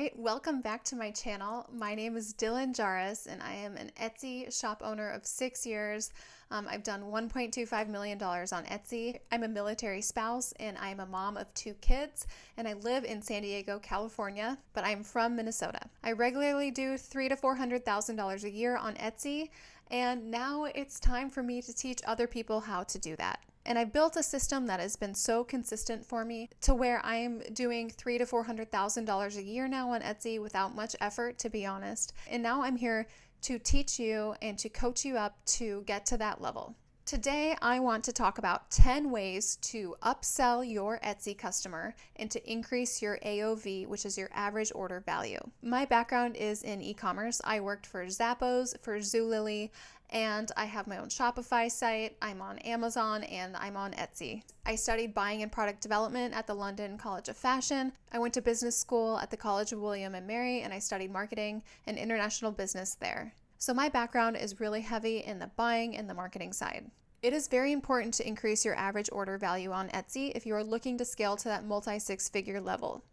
right, welcome back to my channel. My name is Dylan Jarris and I am an Etsy shop owner of 6 years. I've done $1.25 million on Etsy. I'm a military spouse and I'm a mom of 2 kids, and I live in San Diego, California, but I'm from Minnesota. I regularly do $300,000 to $400,000 a year on Etsy, and now it's time for me to teach other people how to do that. And I've built a system that has been so consistent for me to where I am doing $300,000 to $400,000 a year now on Etsy without much effort, to be honest. And now I'm here to teach you and to coach you up to get to that level. Today, I want to talk about 10 ways to upsell your Etsy customer and to increase your AOV, which is your average order value. My background is in e-commerce. I worked for Zappos, for Zulily, and I have my own Shopify site. I'm on Amazon and I'm on Etsy. I studied buying and product development at the London College of Fashion. I went to business school at the College of William and Mary, and I studied marketing and international business there. So my background is really heavy in the buying and the marketing side. It is very important to increase your average order value on Etsy if you are looking to scale to that multi-6-figure level.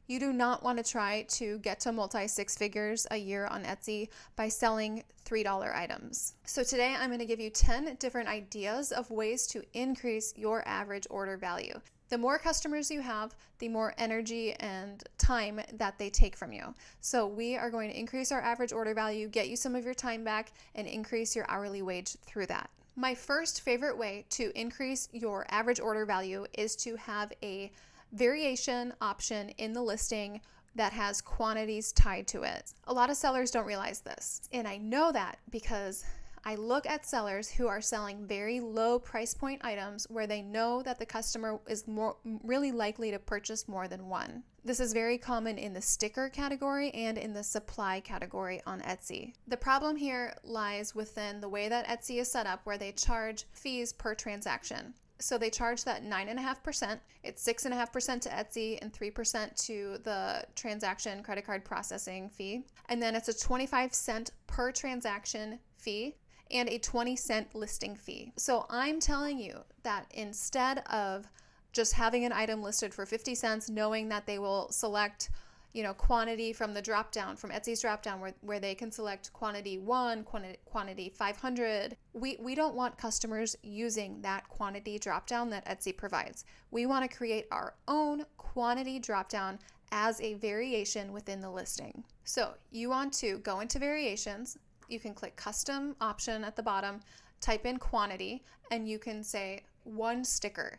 You do not want to try to get to multi-6 figures a year on Etsy by selling $3 items. So today I'm going to give you 10 different ideas of ways to increase your average order value. The more customers you have, the more energy and time that they take from you. So we are going to increase our average order value, get you some of your time back, and increase your hourly wage through that. My first favorite way to increase your average order value is to have a variation option in the listing that has quantities tied to it. A lot of sellers don't realize this, and I know that because I look at sellers who are selling very low price point items where they know that the customer is really likely to purchase more than one. This is very common in the sticker category and in the supply category on Etsy. The problem here lies within the way that Etsy is set up, where they charge fees per transaction. So they charge that 9.5%. It's 6.5% to Etsy and 3% to the transaction credit card processing fee. And then it's a 25-cent per transaction fee and a 20-cent listing fee. So I'm telling you that instead of just having an item listed for 50 cents, knowing that they will select quantity from the drop down, from Etsy's drop down, where they can select quantity 1, quantity 500. We don't want customers using that quantity drop down that Etsy provides. We want to create our own quantity drop down as a variation within the listing. So you want to go into variations. You can click custom option at the bottom, type in quantity, and you can say 1 sticker.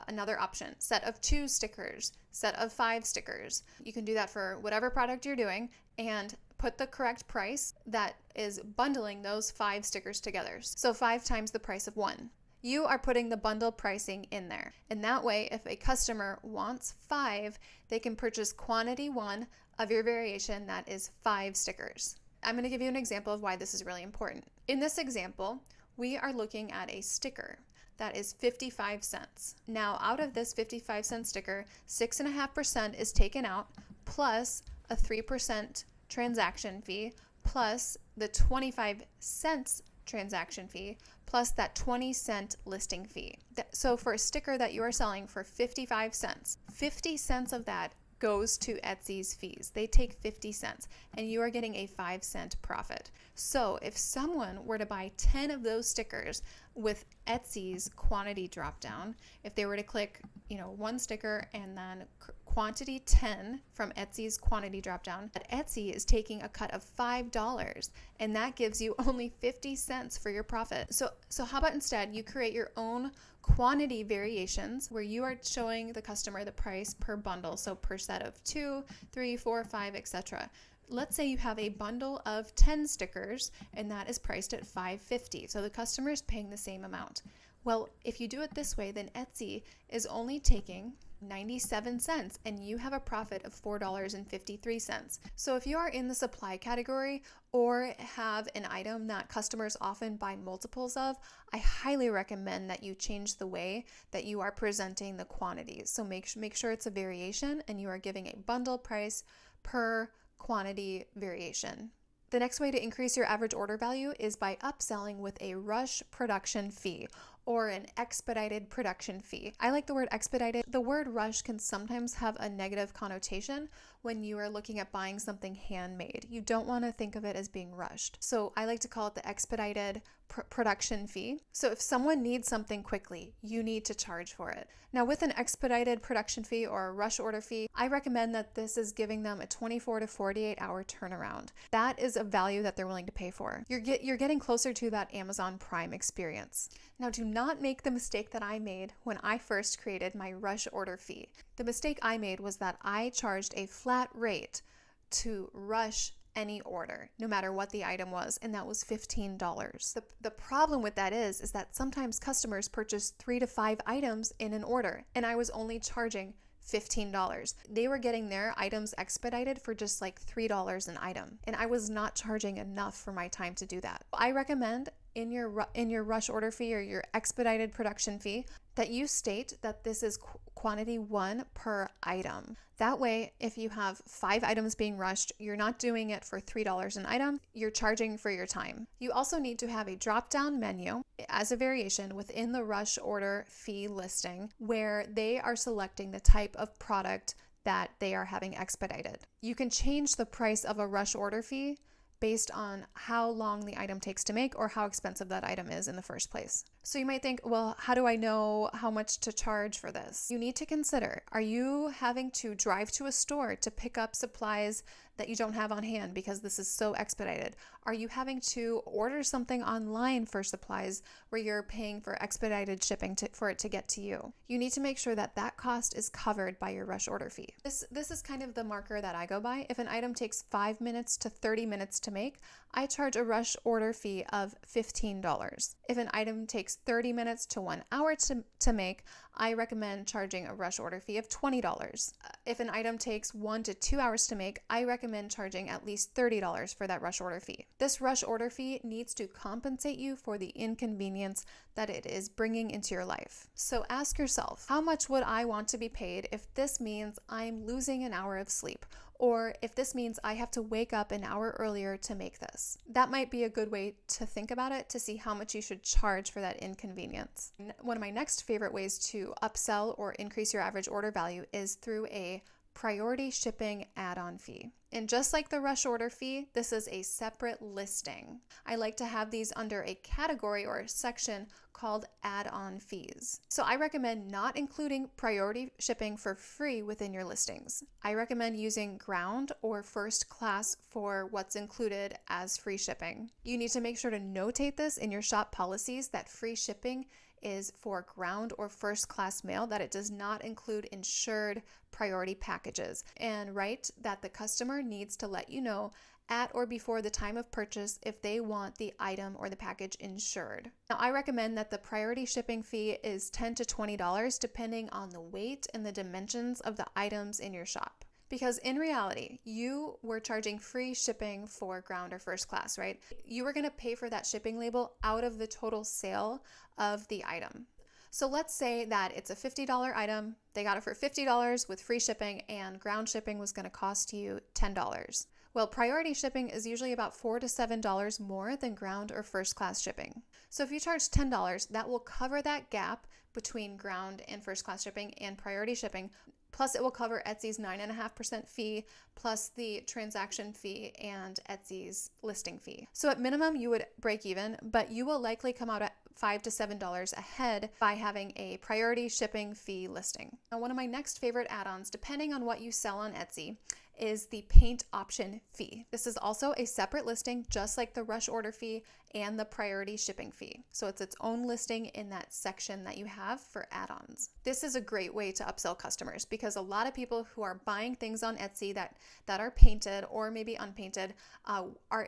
Another option, set of 2 stickers, set of 5 stickers. You can do that for whatever product you're doing and put the correct price that is bundling those 5 stickers together. So 5 times the price of 1. You are putting the bundle pricing in there. And that way, if a customer wants 5, they can purchase quantity 1 of your variation that is 5 stickers. I'm going to give you an example of why this is really important. In this example, we are looking at a sticker that is 55 cents. Now, out of this 55-cent sticker, 6.5% is taken out, plus a 3% transaction fee, plus the 25 cents transaction fee, plus that 20-cent listing fee. So for a sticker that you are selling for 55 cents, 50 cents of that goes to Etsy's fees. They take 50 cents and you are getting a 5-cent profit. So if someone were to buy 10 of those stickers with Etsy's quantity drop down, if they were to click, 1 sticker and then quantity 10 from Etsy's quantity drop down, Etsy is taking a cut of $5, and that gives you only 50 cents for your profit. So how about instead you create your own quantity variations where you are showing the customer the price per bundle, so per set of 2, 3, 4, 5, etc. Let's say you have a bundle of 10 stickers and that is priced at $5.50, so the customer is paying the same amount. Well, if you do it this way, then Etsy is only taking 97 cents and you have a profit of $4.53. So if you are in the supply category or have an item that customers often buy multiples of, I highly recommend that you change the way that you are presenting the quantities. So make sure it's a variation and you are giving a bundle price per quantity variation. The next way to increase your average order value is by upselling with a rush production fee or an expedited production fee. I like the word expedited. The word rush can sometimes have a negative connotation when you are looking at buying something handmade. You don't want to think of it as being rushed. So I like to call it the expedited production fee. So if someone needs something quickly, you need to charge for it. Now with an expedited production fee or a rush order fee, I recommend that this is giving them a 24 to 48 hour turnaround. That is a value that they're willing to pay for. You're getting closer to that Amazon Prime experience. Now do not make the mistake that I made when I first created my rush order fee. The mistake I made was that I charged a flat rate to rush any order, no matter what the item was, and that was $15. The problem with that is that sometimes customers purchase 3 to 5 items in an order, and I was only charging $15. They were getting their items expedited for just like $3 an item, and I was not charging enough for my time to do that. I recommend in your rush order fee or your expedited production fee that you state that this is quantity 1 per item. That way, if you have 5 items being rushed, you're not doing it for $3 an item, you're charging for your time. You also need to have a drop-down menu as a variation within the rush order fee listing where they are selecting the type of product that they are having expedited. You can change the price of a rush order fee based on how long the item takes to make or how expensive that item is in the first place. So you might think, well, how do I know how much to charge for this? You need to consider, are you having to drive to a store to pick up supplies that you don't have on hand because this is so expedited? Are you having to order something online for supplies where you're paying for expedited shipping for it to get to you? You need to make sure that that cost is covered by your rush order fee. This is kind of the marker that I go by. If an item takes 5 minutes to 30 minutes to make, I charge a rush order fee of $15. If an item takes 30 minutes to 1 hour to make, I recommend charging a rush order fee of $20. If an item takes 1 to 2 hours to make, I recommend charging at least $30 for that rush order fee. This rush order fee needs to compensate you for the inconvenience that it is bringing into your life. So ask yourself, how much would I want to be paid if this means I'm losing an hour of sleep? Or if this means I have to wake up an hour earlier to make this? That might be a good way to think about it to see how much you should charge for that inconvenience. One of my next favorite ways to upsell or increase your average order value is through a priority shipping add-on fee. And just like the rush order fee, this is a separate listing. I like to have these under a category or a section called add-on fees. So I recommend not including priority shipping for free within your listings. I recommend using ground or first class for what's included as free shipping. You need to make sure to notate this in your shop policies that free shipping is for ground or first class mail, that it does not include insured priority packages, and write that the customer needs to let you know at or before the time of purchase if they want the item or the package insured. Now, I recommend that the priority shipping fee is $10 to $20 depending on the weight and the dimensions of the items in your shop. Because in reality, you were charging free shipping for ground or first class, right? You were going to pay for that shipping label out of the total sale of the item. So let's say that it's a $50 item, they got it for $50 with free shipping, and ground shipping was going to cost you $10. Well, priority shipping is usually about $4 to $7 more than ground or first class shipping. So if you charge $10, that will cover that gap between ground and first class shipping and priority shipping. Plus, it will cover Etsy's 9.5% fee, plus the transaction fee and Etsy's listing fee. So at minimum, you would break even, but you will likely come out at $5 to $7 ahead by having a priority shipping fee listing. Now, one of my next favorite add-ons, depending on what you sell on Etsy, is the paint option fee. This is also a separate listing, just like the rush order fee and the priority shipping fee. So it's its own listing in that section that you have for add-ons. This is a great way to upsell customers because a lot of people who are buying things on Etsy that are painted or maybe unpainted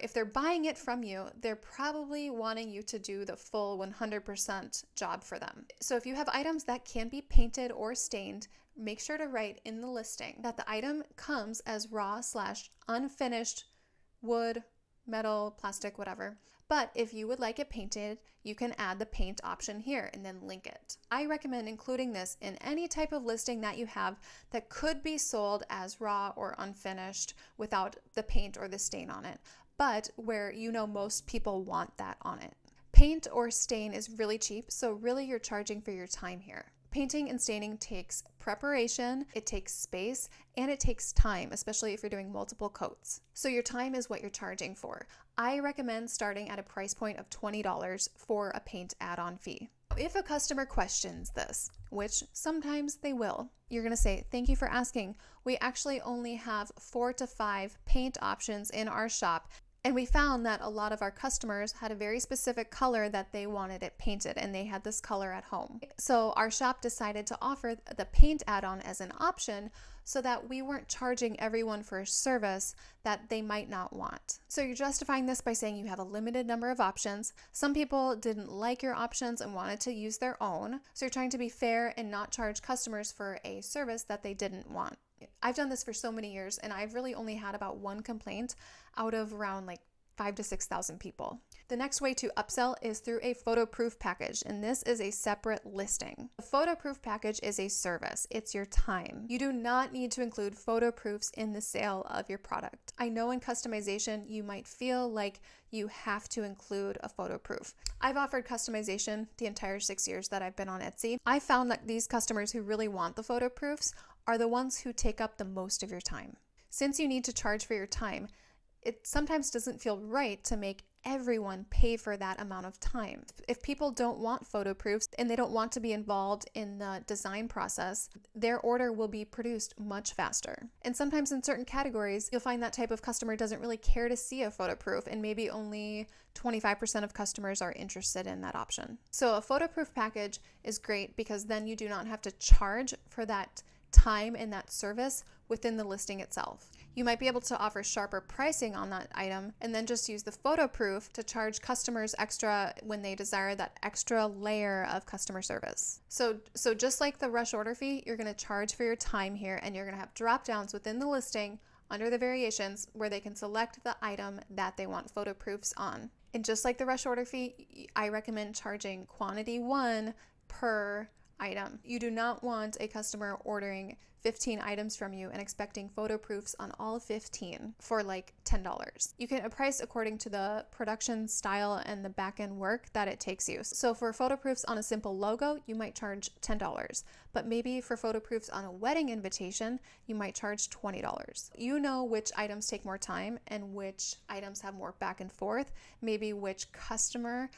if they're buying it from you, they're probably wanting you to do the full 100% job for them. So if you have items that can be painted or stained, make sure to write in the listing that the item comes as raw/unfinished wood, metal, plastic, whatever. But if you would like it painted, you can add the paint option here and then link it. I recommend including this in any type of listing that you have that could be sold as raw or unfinished without the paint or the stain on it, but where you know most people want that on it. Paint or stain is really cheap, so really you're charging for your time here. Painting and staining takes preparation, it takes space, and it takes time, especially if you're doing multiple coats. So your time is what you're charging for. I recommend starting at a price point of $20 for a paint add-on fee. If a customer questions this, which sometimes they will, you're going to say, "Thank you for asking. We actually only have 4 to 5 paint options in our shop. And we found that a lot of our customers had a very specific color that they wanted it painted, and they had this color at home. So our shop decided to offer the paint add-on as an option so that we weren't charging everyone for a service that they might not want." So you're justifying this by saying you have a limited number of options. Some people didn't like your options and wanted to use their own. So you're trying to be fair and not charge customers for a service that they didn't want. I've done this for so many years, and I've really only had about one complaint out of around 5,000 to 6,000 people. The next way to upsell is through a photo proof package, and this is a separate listing. A photo proof package is a service. It's your time. You do not need to include photo proofs in the sale of your product. I know in customization, you might feel like you have to include a photo proof. I've offered customization the entire 6 years that I've been on Etsy. I found that these customers who really want the photo proofs are the ones who take up the most of your time. Since you need to charge for your time, it sometimes doesn't feel right to make everyone pay for that amount of time. If people don't want photo proofs and they don't want to be involved in the design process, their order will be produced much faster. And sometimes in certain categories, you'll find that type of customer doesn't really care to see a photo proof, and maybe only 25% of customers are interested in that option. So a photo proof package is great because then you do not have to charge for that time and that service within the listing itself. You might be able to offer sharper pricing on that item and then just use the photo proof to charge customers extra when they desire that extra layer of customer service. So just like the rush order fee, you're going to charge for your time here, and you're going to have drop downs within the listing under the variations where they can select the item that they want photo proofs on. And just like the rush order fee, I recommend charging quantity 1 per item. You do not want a customer ordering 15 items from you and expecting photo proofs on all 15 for $10. You can price according to the production style and the back-end work that it takes you. So for photo proofs on a simple logo, you might charge $10, but maybe for photo proofs on a wedding invitation, you might charge $20. You know which items take more time and which items have more back and forth, maybe which customer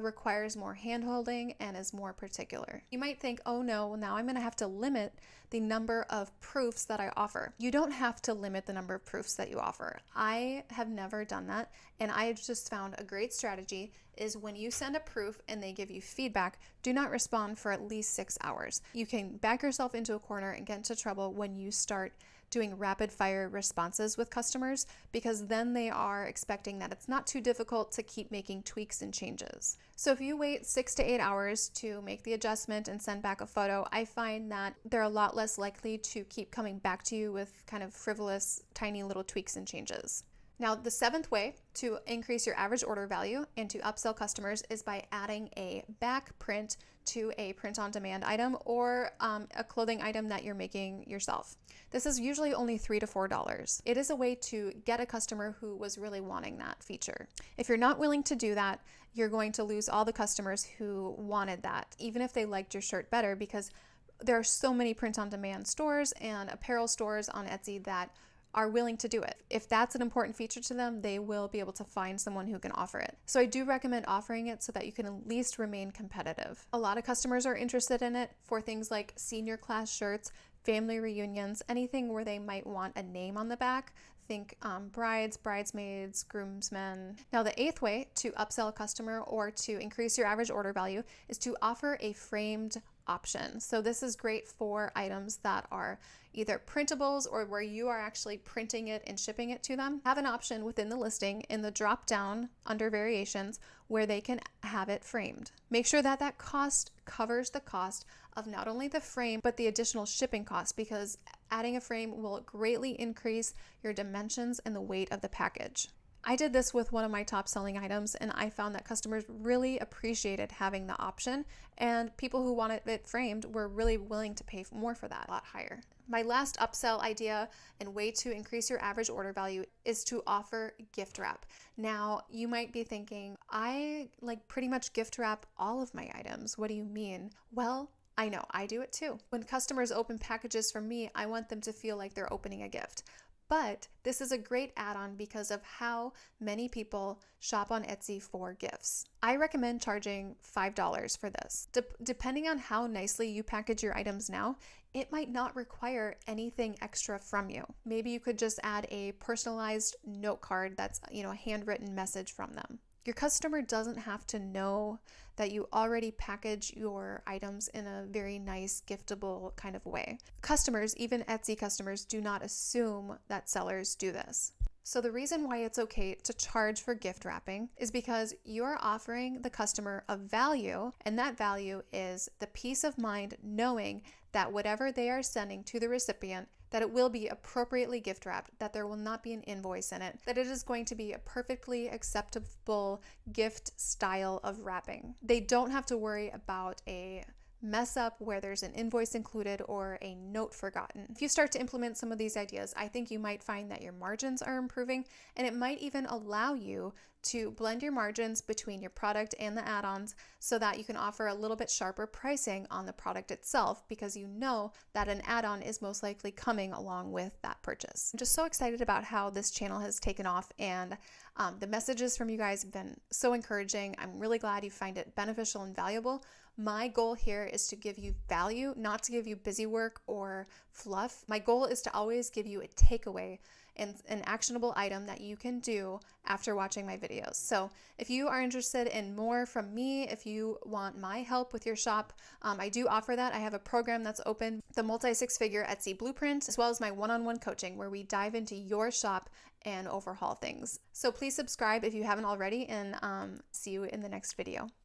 requires more hand-holding and is more particular. You might think, oh no, now I'm going to have to limit the number of proofs that I offer. You don't have to limit the number of proofs that you offer. I have never done that, and I just found a great strategy is when you send a proof and they give you feedback, do not respond for at least 6 hours. You can back yourself into a corner and get into trouble when you start doing rapid fire responses with customers, because then they are expecting that it's not too difficult to keep making tweaks and changes. So if you wait 6 to 8 hours to make the adjustment and send back a photo, I find that they're a lot less likely to keep coming back to you with kind of frivolous, tiny little tweaks and changes. Now, the 7th way to increase your average order value and to upsell customers is by adding a back print to a print-on-demand item or a clothing item that you're making yourself. This is usually only $3 to $4. It is a way to get a customer who was really wanting that feature. If you're not willing to do that, you're going to lose all the customers who wanted that, even if they liked your shirt better, because there are so many print-on-demand stores and apparel stores on Etsy that are willing to do it. If that's an important feature to them, they will be able to find someone who can offer it. So I do recommend offering it so that you can at least remain competitive. A lot of customers are interested in it for things like senior class shirts, family reunions, anything where they might want a name on the back. Think brides, bridesmaids, groomsmen. Now, the 8th way to upsell a customer or to increase your average order value is to offer a framed option. So this is great for items that are either printables or where you are actually printing it and shipping it to them. Have an option within the listing in the drop down under variations where they can have it framed. Make sure that that cost covers the cost of not only the frame but the additional shipping cost, because adding a frame will greatly increase your dimensions and the weight of the package. I did this with one of my top selling items, and I found that customers really appreciated having the option, and people who wanted it framed were really willing to pay more for that, a lot higher. My last upsell idea and way to increase your average order value is to offer gift wrap. Now, you might be thinking, I pretty much gift wrap all of my items. What do you mean? Well, I know, I do it too. When customers open packages from me, I want them to feel like they're opening a gift. But this is a great add-on because of how many people shop on Etsy for gifts. I recommend charging $5 for this. Depending on how nicely you package your items now, it might not require anything extra from you. Maybe you could just add a personalized note card that's, a handwritten message from them. Your customer doesn't have to know that you already package your items in a very nice, giftable kind of way. Customers, even Etsy customers, do not assume that sellers do this. So the reason why it's okay to charge for gift wrapping is because you're offering the customer a value, and that value is the peace of mind knowing that whatever they are sending to the recipient, that it will be appropriately gift wrapped, that there will not be an invoice in it, that it is going to be a perfectly acceptable gift style of wrapping. They don't have to worry about a mess up where there's an invoice included or a note forgotten. If you start to implement some of these ideas, I think you might find that your margins are improving, and it might even allow you to blend your margins between your product and the add-ons so that you can offer a little bit sharper pricing on the product itself, because you know that an add-on is most likely coming along with that purchase. I'm just so excited about how this channel has taken off, and the messages from you guys have been so encouraging. I'm really glad you find it beneficial and valuable. My goal here is to give you value, not to give you busy work or fluff. My goal is to always give you a takeaway and an actionable item that you can do after watching my videos. So if you are interested in more from me, if you want my help with your shop, I do offer that. I have a program that's open, the multi-six-figure Etsy Blueprint, as well as my one-on-one coaching where we dive into your shop and overhaul things. So please subscribe if you haven't already, and see you in the next video.